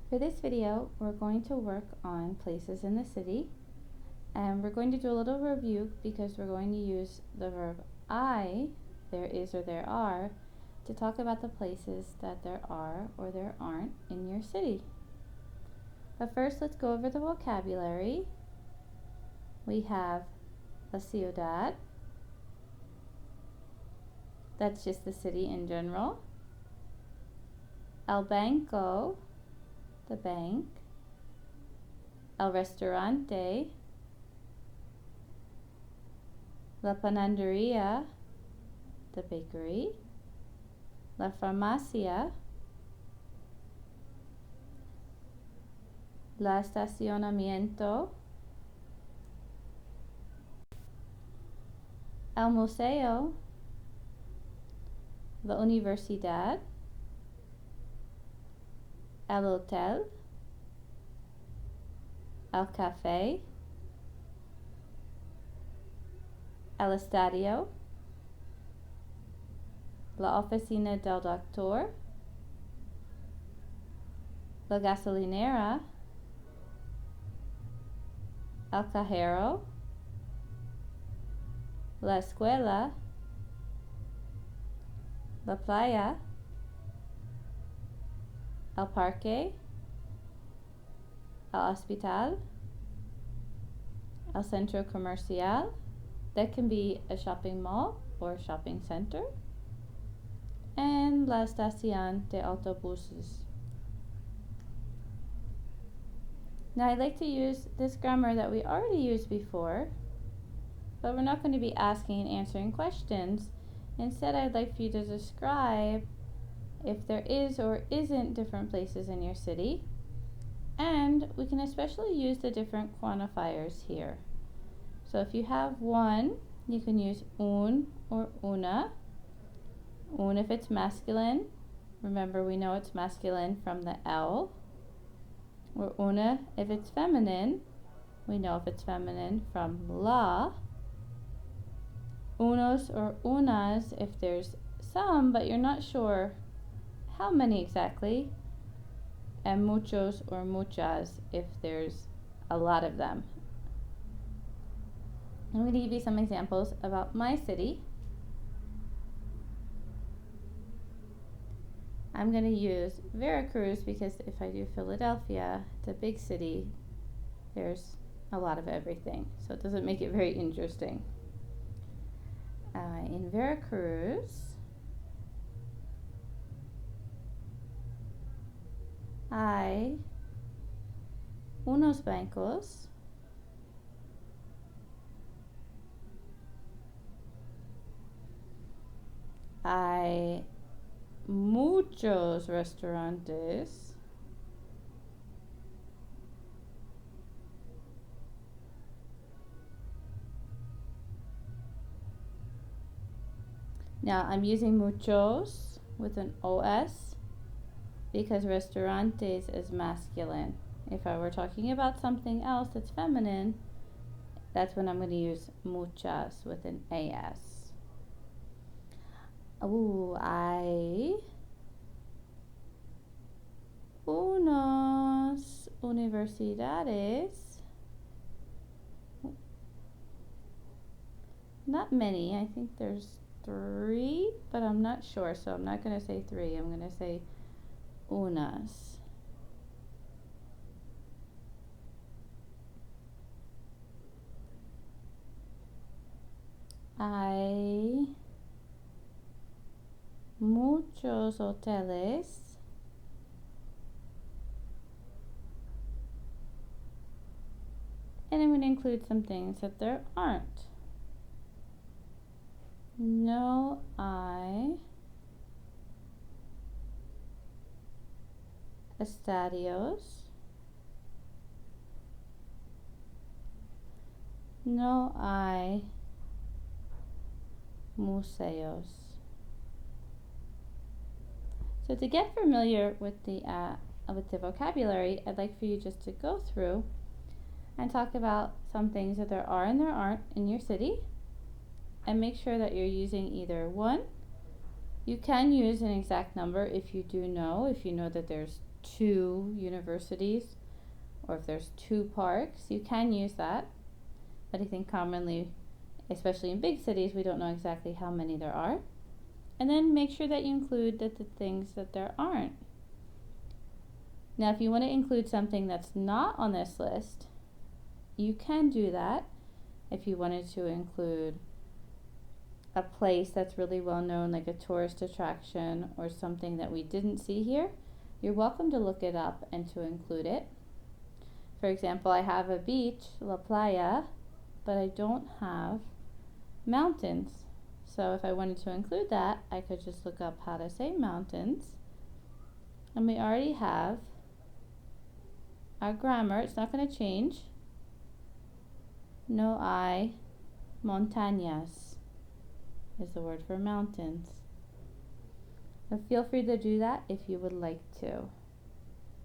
For this video, we're going to work on places in the city, and we're going to do a little review because we're going to use the verb I, there is or there are, to talk about the places that there are or there aren't in your city. But first, let's go over the vocabulary. We have la ciudad, that's just the city in general. El banco, the bank. El restaurante, la panadería, the bakery. La farmacia, la estacionamiento. El museo, la universidad. El hotel, el café, el estadio, la oficina del doctor, la gasolinera, el cajero, la escuela, la playa, el parque, el hospital, el centro comercial, that can be a shopping mall or shopping center, and la estación de autobuses. Now I'd like to use this grammar that we already used before, but we're not going to be asking and answering questions. Instead, I'd like for you to describe if there is or isn't different places in your city, and we can especially use the different quantifiers here. So if you have one, you can use un or una. Un if it's masculine. Remember, we know it's masculine from the L. Or una if it's feminine. We know if it's feminine from la. Unos or unas if there's some, but you're not sure how many exactly. And muchos or muchas if there's a lot of them. I'm going to give you some examples about my city. I'm going to use Veracruz because if I do Philadelphia, it's a big city, there's a lot of everything, so it doesn't make it very interesting. In Veracruz, hay unos bancos, hay muchos restaurantes, now I'm using muchos with an OS because restaurantes is masculine. If I were talking about something else that's feminine, that's when I'm going to use muchas with an AS. Hay unos universidades. Not many, I think there's 3, but I'm not sure, so I'm not going to say 3, I'm going to say unas. Hay muchos hoteles. And I'm going to include some things that there aren't. No hay estadios. No hay museos. So to get familiar with the vocabulary, I'd like for you just to go through and talk about some things that there are and there aren't in your city, and make sure that you're using either one You can use an exact number if you know that there's 2 universities or if there's 2 parks, you can use that. But I think commonly, especially in big cities, we don't know exactly how many there are. And then make sure that you include the things that there aren't. Now, if you want to include something that's not on this list, you can do that. If you wanted to include a place that's really well known, like a tourist attraction or something that we didn't see here, you're welcome to look it up and to include it. For example, I have a beach, La Playa, but I don't have mountains. So if I wanted to include that, I could just look up how to say mountains. And we already have our grammar. It's not going to change. No hay montañas is the word for mountains. So feel free to do that if you would like to.